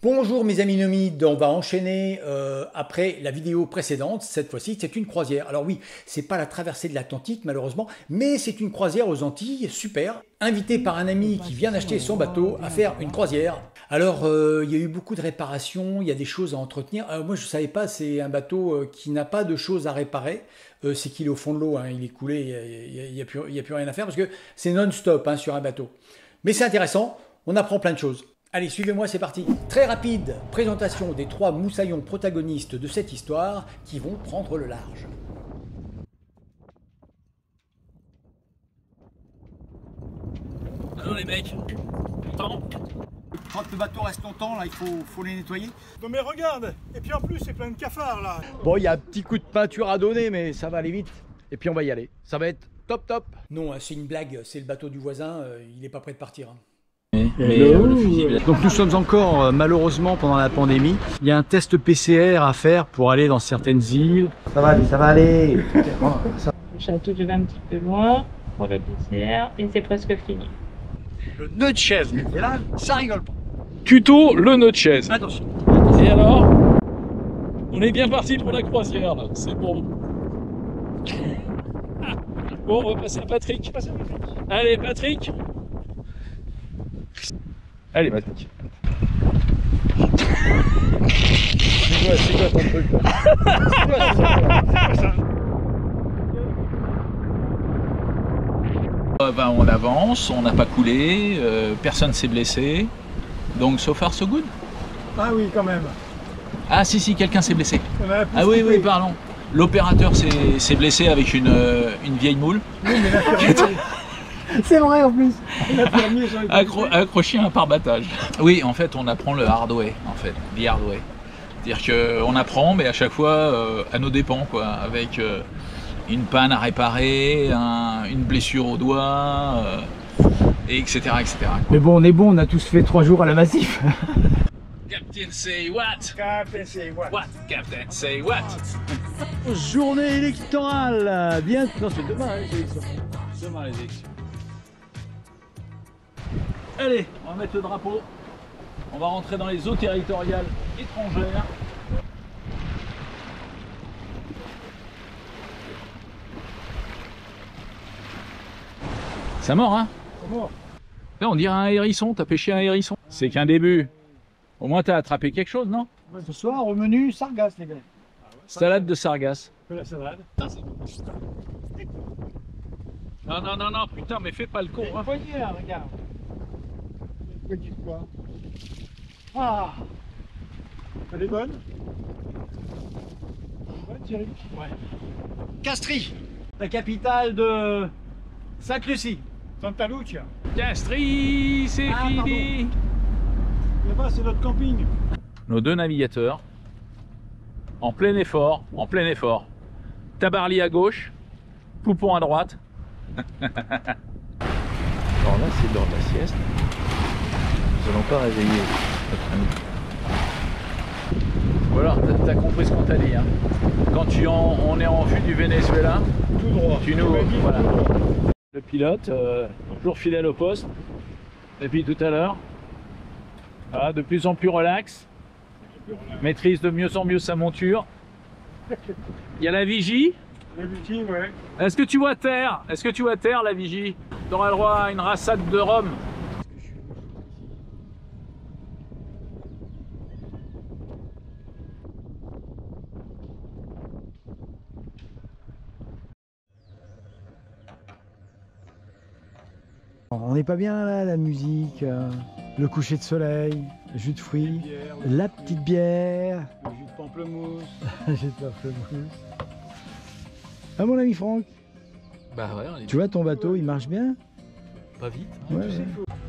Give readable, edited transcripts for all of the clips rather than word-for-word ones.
Bonjour mes amis nomides, on va enchaîner après la vidéo précédente. Cette fois-ci, c'est une croisière. Alors oui, c'est pas la traversée de l'Atlantique malheureusement, mais c'est une croisière aux Antilles, super. Invité par un ami qui vient d'acheter son bateau à faire une croisière. Alors, il y a eu beaucoup de réparations, il y a des choses à entretenir. Moi, je savais pas, c'est un bateau qui n'a pas de choses à réparer. C'est qu'il est au fond de l'eau, hein, il est coulé, il y a plus rien à faire parce que c'est non-stop hein, sur un bateau. Mais c'est intéressant, on apprend plein de choses. Allez, suivez-moi, c'est parti. Très rapide présentation des 3 moussaillons protagonistes de cette histoire qui vont prendre le large. Alors les mecs, temps. Quand le bateau reste longtemps, là, il faut les nettoyer. Non mais regarde, et puis en plus c'est plein de cafards là. Bon, il y a un petit coup de peinture à donner, mais ça va aller vite. Et puis on va y aller. Ça va être top top. Non, c'est une blague, c'est le bateau du voisin, il n'est pas prêt de partir. Hein. Donc nous sommes encore malheureusement pendant la pandémie. Il y a un test PCR à faire pour aller dans certaines îles. Ça va aller. Le château, je vais un petit peu loin pour le PCR et c'est presque fini. Le nœud de chaise. Et là, ça rigole pas. Tuto le nœud de chaise. Attention. Et alors, on est bien parti pour la croisière là, c'est bon. Bon, on va passer à Patrick. Allez Patrick. Allez, Patrick. C'est quoi ton truc Ben, on avance, on n'a pas coulé, personne s'est blessé. Donc so far so good. Ah oui quand même. Ah si, quelqu'un s'est blessé. On a plus Ah oui, coupé. pardon. L'opérateur s'est blessé avec une vieille moule. Oui mais l'infirmier, C'est vrai en plus. l'infirmier j'en ai pas coupé. Accroché à un pare-battage. Oui, en fait, on apprend le hard way, en fait, the hard way. C'est-à-dire qu'on apprend, mais à chaque fois à nos dépens, quoi, avec une panne à réparer, une blessure au doigt, et etc., etc. Mais bon, on est bon, on a tous fait 3 jours à la Massif. Captain say what? Captain, c'est what? What? Captain say what? Journée électorale. Bien. Non, c'est demain, hein, les élections. Demain les élections. Allez, on va mettre le drapeau. On va rentrer dans les eaux territoriales étrangères. Ça mord, hein? Comment? Là, on dirait un hérisson. T'as pêché un hérisson. C'est qu'un début. Au moins, t'as attrapé quelque chose, non? Ce soir au menu sargasse les gars. Salade de sargasse. Que la salade. Non, putain, mais fais pas le con, hein. Voyez là, regarde. Vous dites quoi? Ah. Elle est bonne? Ouais Thierry? Ouais. Castries, la capitale de Sainte-Lucie. Santa Lucia. Castries, c'est fini. Là-bas c'est notre camping. Nos 2 navigateurs, en plein effort, Tabarly à gauche, Poupon à droite. Alors là, c'est l'heure de la sieste. Nous allons pas réveiller notre ami. Voilà, t'as compris ce qu'on t'a dit. Hein. Quand on est en vue du Venezuela, Tout droit. tu nous... m'as dit Voilà. tout droit. Le pilote, toujours fidèle au poste, depuis tout à l'heure. Voilà, de plus en plus relax. Maîtrise de mieux en mieux sa monture. Il y a la vigie. La victime, ouais. Est-ce que tu vois terre? Est-ce que tu vois terre, la vigie? Tu auras le droit à une rassade de rhum. On n'est pas bien là, la musique, le coucher de soleil, jus de fruits, Bière, la petite bière, le jus de pamplemousse. j'ai pas fait mousse. Ah mon ami Franck, Bah ouais, on est tu vois ton bateau il marche bien? pas vite. Ouais.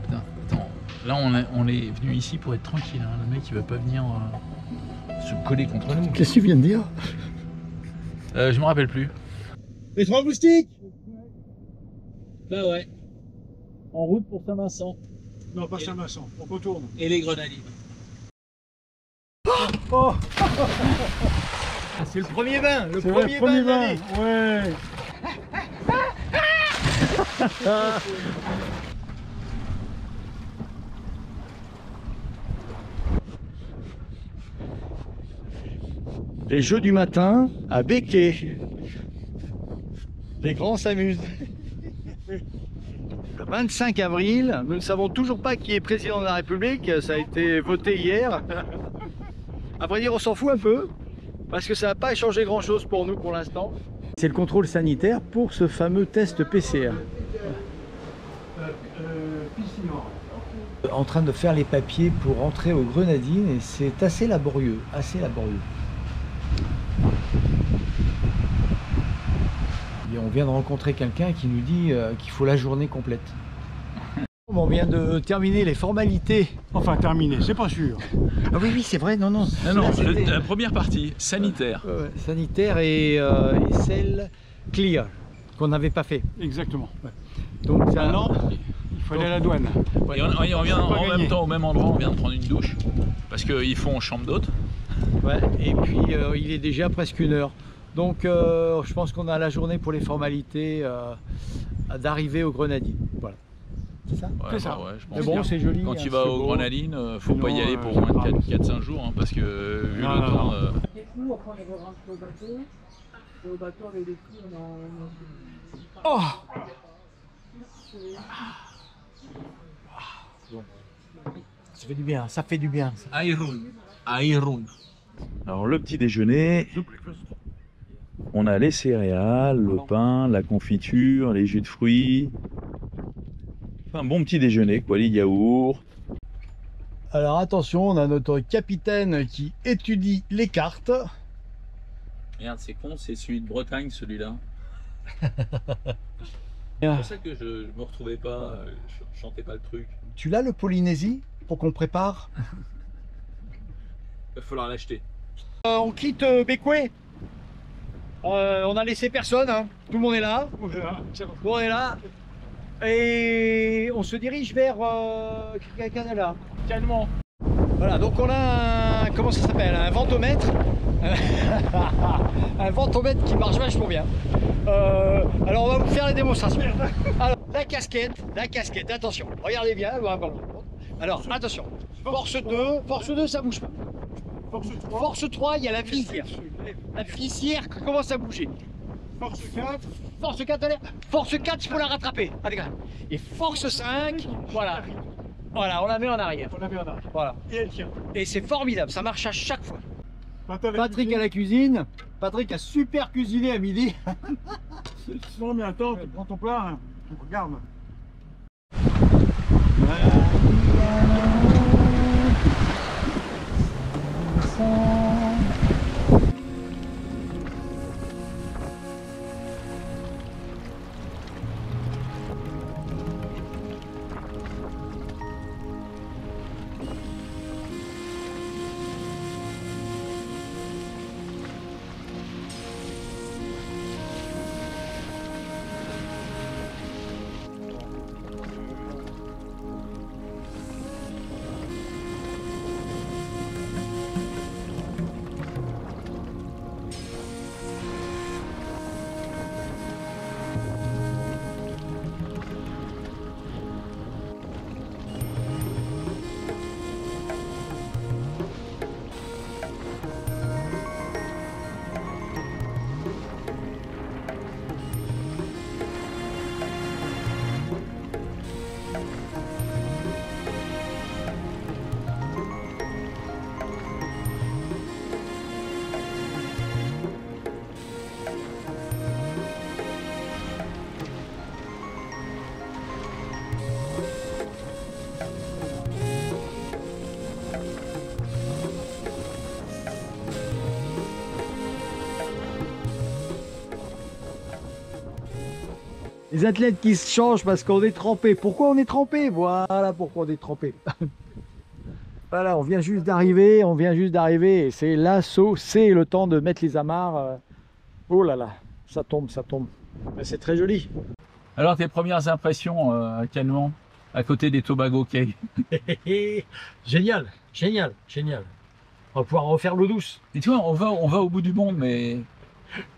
Attends, là on est venu ici pour être tranquille. Hein. Le mec il veut pas venir se coller contre nous. Qu'est-ce que tu viens de dire? Je me rappelle plus. Les 3 moustiques? Bah ouais. En route pour Saint-Vincent. Non, pas Saint-Vincent, on retourne. Et les Grenadines. Oh, C'est le premier bain, le c'est premier le bain premier de bain. l'année. Ouais. Les jeux du matin à Béquet. Les grands s'amusent. Le 25 avril, nous ne savons toujours pas qui est président de la République, ça a été voté hier. À vrai dire, on s'en fout un peu, parce que ça n'a pas changé grand chose pour nous pour l'instant. C'est le contrôle sanitaire pour ce fameux test PCR. En train de faire les papiers pour rentrer aux Grenadines et c'est assez laborieux, Et on vient de rencontrer quelqu'un qui nous dit qu'il faut la journée complète. On vient de terminer les formalités. Enfin, terminé, c'est pas sûr. Ah oui, c'est vrai, non. Non, la première partie, sanitaire. Sanitaire et celle clear, qu'on n'avait pas fait. Exactement. Ouais. Donc ça... Maintenant, il faut aller à la douane. Et on vient en même temps, au même endroit, on vient de prendre une douche. Parce qu'ils font chambre d'hôte. Ouais, et puis il est déjà presque 1 heure. Donc je pense qu'on a la journée pour les formalités d'arriver aux Grenadines. Voilà. C'est ça? Ouais, C'est ça. ouais, je pense. Mais bon, c'est joli. Quand hein, tu vas c'est aux beau. Grenadines, faut pas y Sinon, aller pour ça moins sera- de 4-5 jours, hein, parce que vu Non, le non, temps... non. Et nous, après, on est rentré au bateau. Et au bateau, avec les filles, Oh ça fait du bien, ça fait du bien. Ça. Airun. Alors le petit déjeuner, on a les céréales, le pain, la confiture, les jus de fruits. Enfin, un bon petit déjeuner, quoi, les yaourts. Alors attention, on a notre capitaine qui étudie les cartes. Merde, c'est con, c'est celui de Bretagne, celui-là. Ah. C'est pour ça que je me retrouvais pas, je chantais pas le truc. Tu l'as le Polynésie pour qu'on prépare? Il va falloir l'acheter. On quitte Béquet. On a laissé personne, hein. Tout le monde est là. Tout le monde est là. Et on se dirige vers Canada. Calmement. Voilà, donc on a un, comment ça s'appelle, un ventomètre. Un ventomètre qui marche vachement bien. Alors on va vous faire la démonstration. Alors la casquette, attention, regardez bien. Alors attention, force 2 ça bouge pas. Force 3, il y a la visière. La visière qui commence à bouger. Force 4, allez. Force 4, il faut la rattraper. Allez, et force 5, voilà. Voilà, on la met en arrière. Voilà. Et elle tient. Et c'est formidable, ça marche à chaque fois. Patrick Patrick à la cuisine. Patrick a super cuisiné à midi. Non mais attends, tu prends ton plat, hein. Regarde. Les athlètes qui se changent parce qu'on est trempé. Pourquoi on est trempé? Voilà pourquoi on est trempé. Voilà, on vient juste d'arriver, et c'est l'assaut, c'est le temps de mettre les amarres. Oh là là, ça tombe. Mais c'est très joli. Alors tes premières impressions actuellement à côté des Tobago Cay? Génial. On va pouvoir refaire l'eau douce. Et tu vois, on va au bout du monde, mais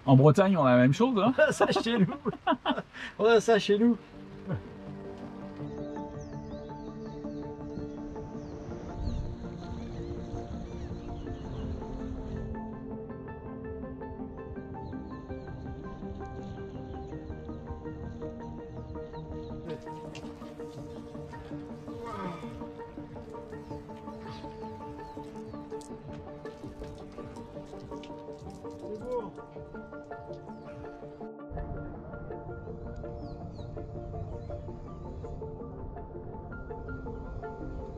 en Bretagne on a la même chose, hein. Ça chez nous. On a ça chez nous.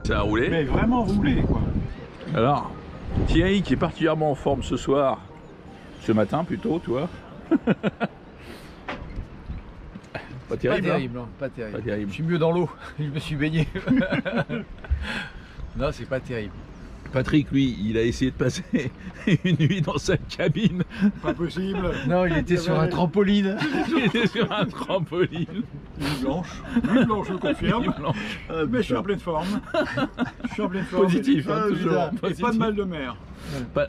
Ça a roulé. Mais vraiment roulé, quoi. Alors, Thierry qui est particulièrement en forme ce soir, ce matin plutôt, tu vois. Pas terrible, pas terrible, hein, pas terrible. Pas terrible. Je suis mieux dans l'eau, je me suis baigné. Non, c'est pas terrible. Patrick, lui, il a essayé de passer une nuit dans sa cabine. Pas possible. Non, il était sur un trampoline. Il était sur un trampoline. Nuit blanche, je confirme. Nuit blanche. Mais je suis en pleine forme. Je suis en pleine forme. Positif, hein, toujours. Et Positif. pas de mal de mer.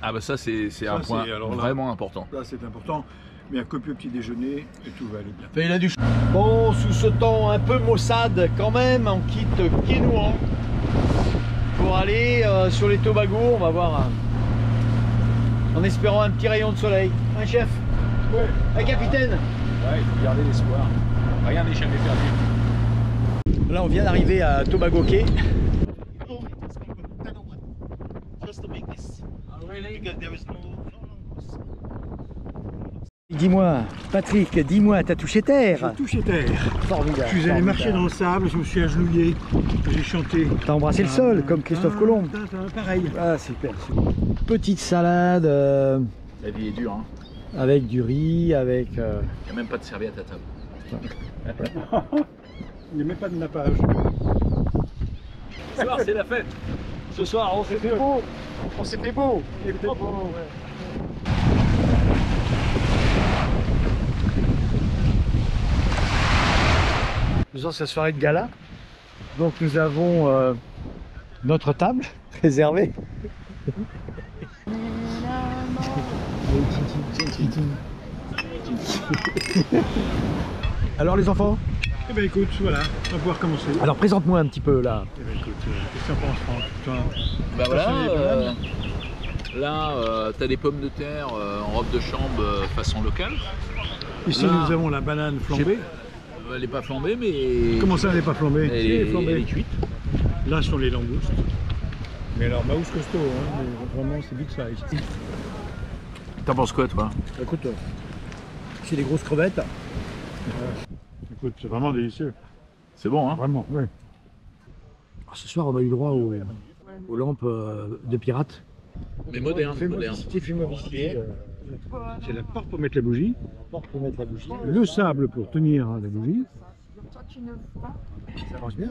Ah bah ça c'est un point alors là, vraiment important. Là, c'est important. Mais un copieux petit déjeuner et tout va aller bien. Enfin, il a du Bon, sous ce temps un peu maussade quand même, on quitte Quénouan pour aller sur les Tobago. On va voir en espérant un petit rayon de soleil. Un chef? Ouais. Un capitaine? Ouais, il faut garder l'espoir. Rien n'est jamais perdu. Là, on vient d'arriver à Tobago Quay. Dis-moi, Patrick, dis-moi, t'as touché terre? Touché terre. Formidable. Je suis allé marcher dans le sable, je me suis agenouillé, j'ai chanté. T'as embrassé le sol, comme Christophe Colomb. Pareil. Ah, super. Petite salade La vie est dure, hein. avec du riz, avec... Il n'y a même pas de serviette à table. Il n'y a même pas de nappage. Ce soir, c'est la fête. Ce soir, on s'est fait beau. On s'est fait beau. Il était beau, ouais. Nous sommes cette soirée de gala. Donc nous avons notre table réservée. Alors les enfants? Eh ben écoute, voilà, on va pouvoir commencer. Alors présente-moi un petit peu là. Eh ben écoute, qu'est-ce que t'en penses, Franck? Toi, Bah voilà, les bananes là t'as des pommes de terre en robe de chambre façon locale. Ici, Là, nous avons la banane flambée. Elle n'est pas flambée mais... Comment ça, elle n'est pas flambée? Elle Si, est, elle est flambée. elle est cuite. Là sont les langoustes. Mais alors, maousse costaud, hein, mais vraiment, c'est big size. T'en penses quoi toi? Écoute, c'est des grosses crevettes. Écoute, c'est vraiment délicieux. C'est bon, hein. Vraiment, oui. Alors, ce soir, on a eu le droit aux lampes de pirates. Mais moderne, moderne. C'est la porte pour mettre la bougie, Pour mettre la bougie. le sable pour tenir la bougie. Ça marche bien.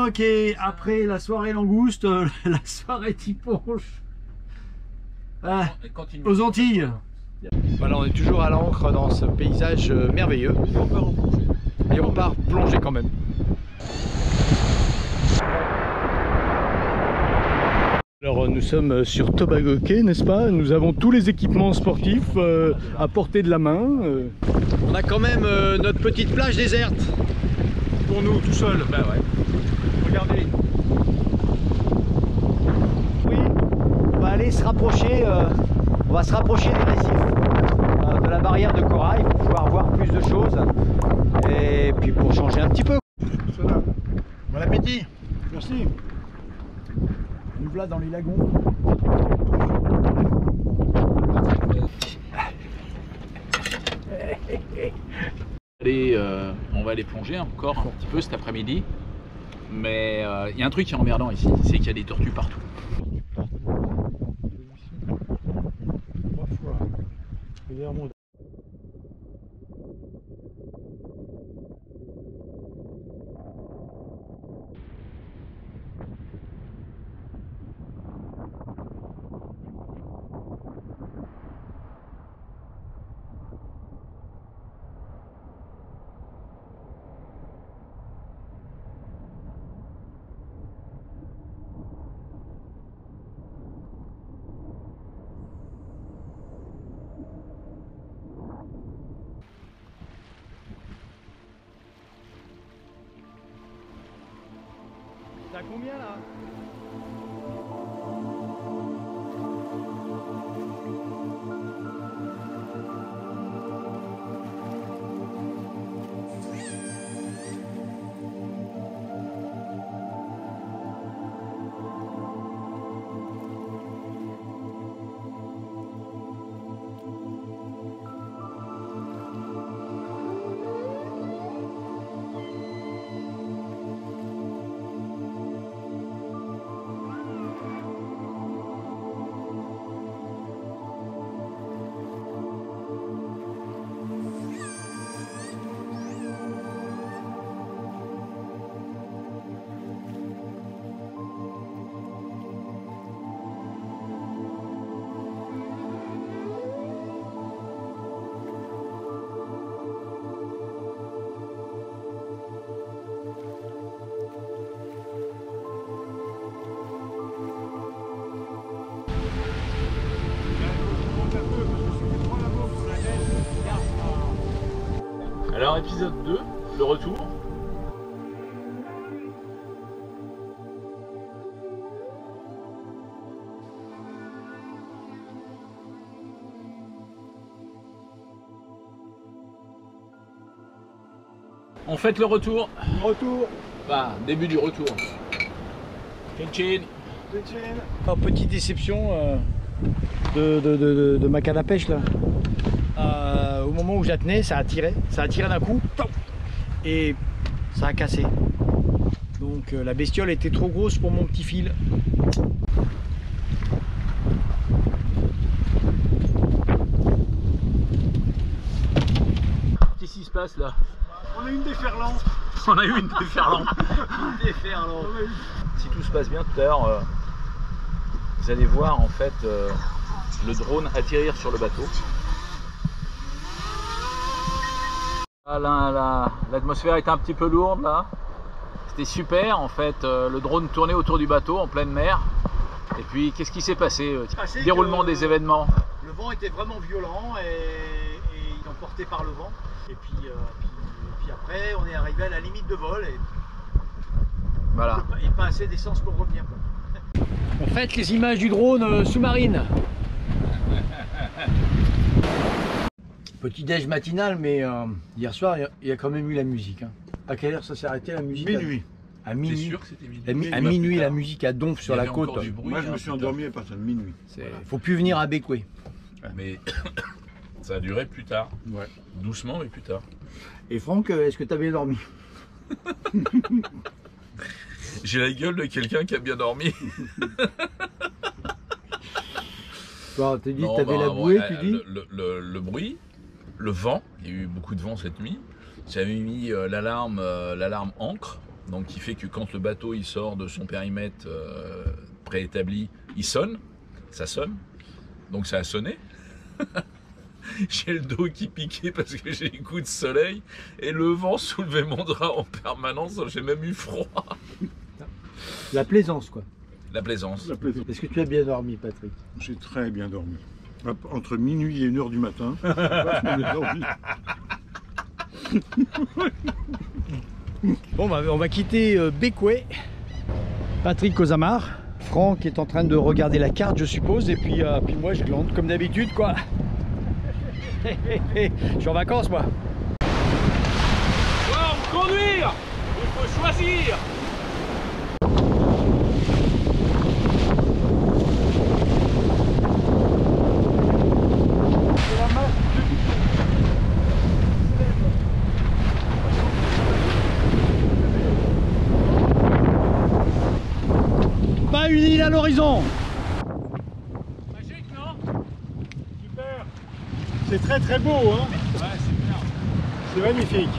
Ok, après la soirée langouste, la soirée tiponche. Ah, aux Antilles. Voilà, on est toujours à l'ancre dans ce paysage merveilleux. Et on part plonger quand même. Alors nous sommes sur Tobago Quay, n'est-ce pas? Nous avons tous les équipements sportifs à portée de la main. On a quand même notre petite plage déserte pour nous tout seuls. Bah ouais. Regardez. Oui, on va aller se rapprocher, on va se rapprocher des récifs, de la barrière de corail pour pouvoir voir plus de choses et puis pour changer un petit peu. Voilà. Bon appétit. Merci. Nous voilà dans les lagons. Allez, on va aller plonger encore un petit peu cet après-midi. Mais il y a un truc qui est emmerdant ici, c'est qu'il y a des tortues partout. 3 fois. Régulièrement. T'as combien là? Alors épisode 2, le retour. On fête le retour. Retour. Bah, début du retour. Chin chin. Petite déception de ma canne à pêche là. Au moment où je la tenais, ça a tiré d'un coup et ça a cassé. Donc la bestiole était trop grosse pour mon petit fil. Qu'est-ce qui se passe là? On a une déferlante. On a eu une déferlante. Si tout se passe bien tout à l'heure, vous allez voir en fait le drone atterrir sur le bateau. L'atmosphère était un petit peu lourde là. C'était super en fait. Le drone tournait autour du bateau en pleine mer. Et puis qu'est-ce qui s'est passé? Déroulement des événements. Le vent était vraiment violent et il emporté par le vent. Et puis après, on est arrivé à la limite de vol et Voilà. et pas assez d'essence pour revenir. On fait les images du drone sous-marine. Petit déj matinal, mais hier soir, il y a quand même eu la musique. Hein. À quelle heure ça s'est arrêté la musique? Minuit. À minuit. T'es sûr que c'était minuit? À minuit, la musique à Donf sur Il y la avait côte. encore du bruit, Moi, je hein, me suis putain. endormi à partir de minuit. Faut plus venir à Bécoué. Mais ça a duré plus tard. Ouais. Doucement, mais plus tard. Et Franck, est-ce que tu as bien dormi? J'ai la gueule de quelqu'un qui a bien dormi. Toi, tu dis Non, que tu avais la bah, bouée, ouais, tu dis? le bruit, le vent, il y a eu beaucoup de vent cette nuit. J'avais mis l'alarme ancre, donc qui fait que quand le bateau il sort de son périmètre préétabli, il sonne, ça sonne. Donc ça a sonné. J'ai le dos qui piquait parce que j'ai des coups de soleil et le vent soulevait mon drap en permanence, j'ai même eu froid. La plaisance, quoi. La plaisance. Est-ce que tu as bien dormi, Patrick? J'ai très bien dormi. Entre minuit et 1h du matin. Vachement bien dormi. Bon, bah, on va quitter Bécoué. Patrick aux amarres. Franck est en train de regarder la carte, je suppose, et puis moi je glande comme d'habitude, quoi. Je suis en vacances, moi. Conduire, il faut choisir. Pas une île à l'horizon. Magique, non? Super. C'est très très beau, hein. Ouais, super. C'est magnifique.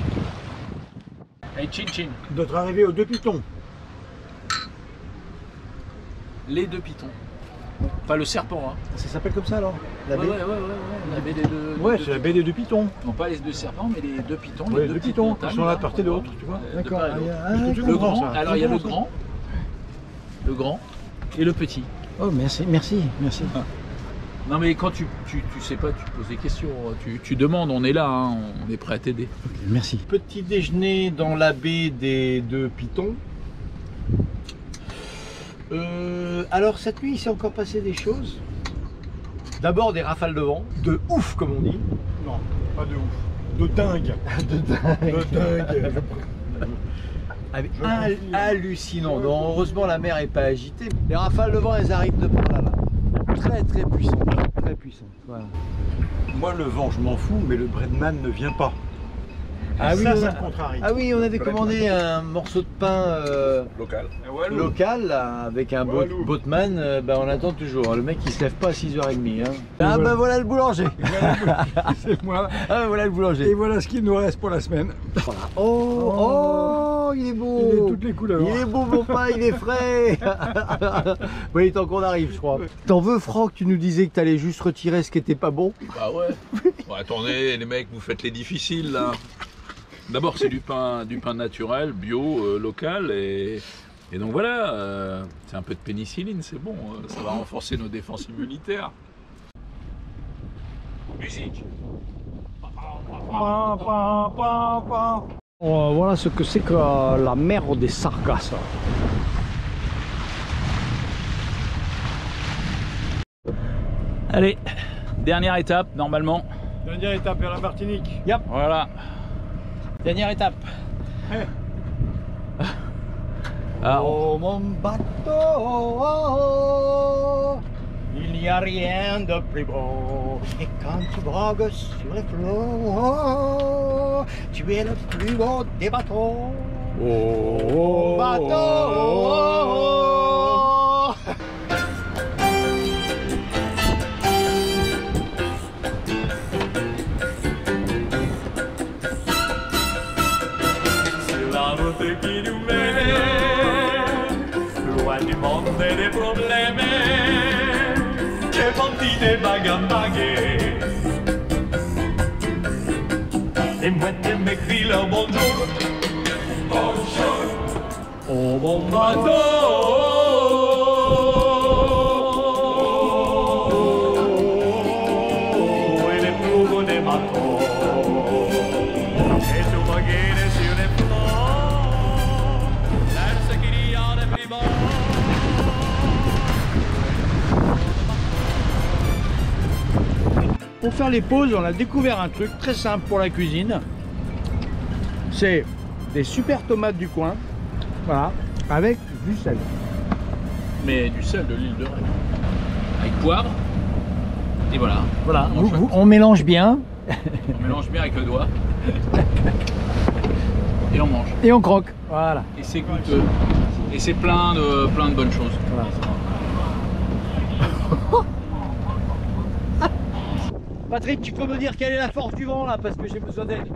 Hey, chin chin. Notre arrivée aux 2 pitons. Les deux pitons. Pas le serpent, hein. Ça s'appelle comme ça alors? La baie? Ouais. La baie des deux. Ouais, c'est la baie des 2 pitons. Non, pas les deux serpents, mais les deux pitons. Ouais, les deux petites pitons, montagnes, qui sont là là, de part et qu'on voit, d'autre, tu vois. de D'accord. part et d'autre. Tu Le comprends, grand, ça. alors Tu il y a le comprends, ça. grand et le petit. Oh, merci. Non mais quand tu sais pas, tu poses des questions, tu demandes, on est là, hein, on est prêt à t'aider. Merci. Petit déjeuner dans la baie des 2 pitons. Alors cette nuit il s'est encore passé des choses. D'abord des rafales de vent, de ouf comme on dit. Non, pas de ouf. De dingue. De dingue. Hallucinant. Donc, heureusement la mer est pas agitée. Les rafales de vent elles arrivent de par là. Très puissantes. Très puissantes. Voilà. Moi, le vent, je m'en fous, mais le breadman ne vient pas. Ah oui, ça on a- me contrarie. Ah oui, on avait commandé un morceau de pain Local. local là, avec un Walou. boatman, on attend toujours. Le mec il se lève pas à 6h30. Hein. Ah ben voilà le boulanger. C'est moi. Ah ben voilà le Et boulanger. voilà ce qu'il nous reste pour la semaine. Oh, il est beau. Il est toutes les couleurs. Il est beau mon pain, il est frais. Bon, il est temps qu'on arrive, je crois. T'en veux, Franck? Tu nous disais que t'allais juste retirer ce qui était pas bon. Bah ouais. Bon, attendez les mecs, vous faites les difficiles là. D'abord c'est du pain naturel, bio, local et donc voilà, c'est un peu de pénicilline, c'est bon, ça va renforcer nos défenses immunitaires. Musique. Voilà ce que c'est que la mer des Sargasses. Allez, dernière étape normalement. Dernière étape vers la Martinique. Voilà. Dernière étape. Ah, Oh mon bateau, il n'y a rien de plus beau. Et quand tu brogues sur les flots, tu es le plus beau des bateaux. Oh, bateau. C'est la route qui nous mène loin du monde et des problèmes. J'ai vendu des bagues. Les mouettes m'écrivent leur bonjour. Bonjour. Oh mon bateau. Et les plus beaux des bateaux. Et tout va guider sur les flots. Là, ce qu'il y a de plus beau. Pour faire les pauses, on a découvert un truc très simple pour la cuisine. C'est des super tomates du coin, voilà, avec du sel. mais du sel de l'île de Ré. Avec poivre. Et voilà. Voilà, On mange. on mélange bien On mélange bien avec le doigt. Et on mange. et on croque. Voilà. Et c'est goûteux. Et c'est plein de bonnes choses. Voilà. Patrick, tu peux me dire quelle est la force du vent là, parce que j'ai besoin d'aide.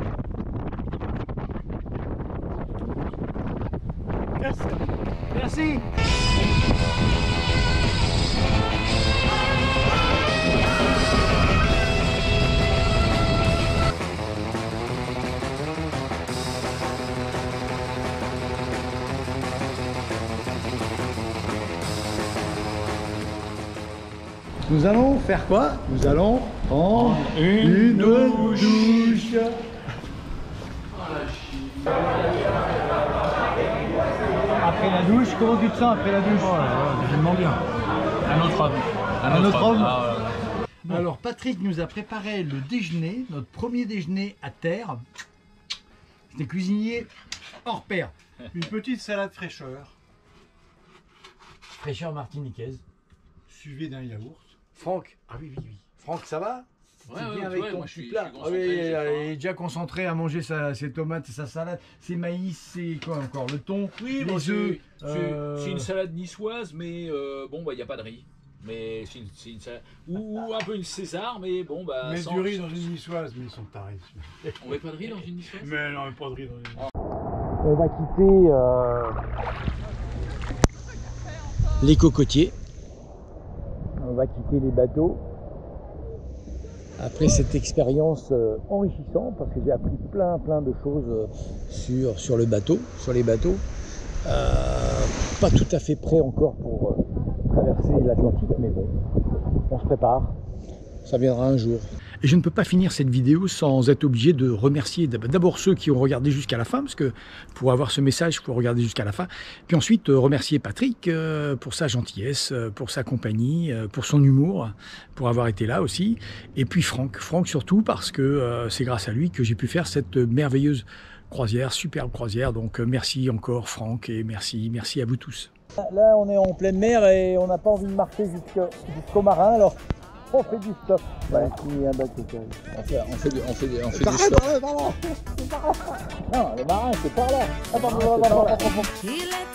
Merci. Nous allons faire quoi? Nous allons prendre une douche. Après la douche, comment tu te sens après la douche? Tellement bien. Un autre homme. Un autre homme. Ah, ouais. Alors Patrick nous a préparé le déjeuner, notre premier déjeuner à terre. C'était cuisinier hors pair. Une petite salade fraîcheur, Fraîcheur martiniquaise. suivie d'un yaourt. Franck, ah oui, oui, oui. Franck, ça va? Ouais, C'est ouais, bien tu avec vois, ton moi, petit je suis plat. Ah concentré, oui, j'ai faim. il est déjà concentré à manger ses tomates, sa salade, ses maïs, ses quoi encore, le thon, Oui, les bon, œufs. c'est une salade niçoise, mais bon, bah, il n'y a pas de riz. Mais c'est une salade. Ou un peu une César, mais bon, bah. Mais sans- du riz dans une niçoise, mais ils sont tarés. On met pas de riz dans une niçoise? Mais non, pas de riz dans une niçoise. On va quitter les cocotiers. On va quitter les bateaux. Après cette expérience enrichissante, parce que j'ai appris plein de choses sur le bateau, sur les bateaux. Pas tout à fait prêt encore pour traverser l'Atlantique, mais bon, on se prépare. Ça viendra un jour. Et je ne peux pas finir cette vidéo sans être obligé de remercier d'abord ceux qui ont regardé jusqu'à la fin, parce que pour avoir ce message, il faut regarder jusqu'à la fin. Puis ensuite, remercier Patrick pour sa gentillesse, pour sa compagnie, pour son humour, pour avoir été là aussi. Et puis Franck surtout, parce que c'est grâce à lui que j'ai pu faire cette merveilleuse croisière, superbe croisière. Donc merci encore Franck et merci à vous tous. Là, on est en pleine mer et on n'a pas envie de marcher jusqu'au marin, alors on fait du stop. Ouais, il y a un bateau qui arrive. On fait du Non, le marin, c'est par là. Attends. Il est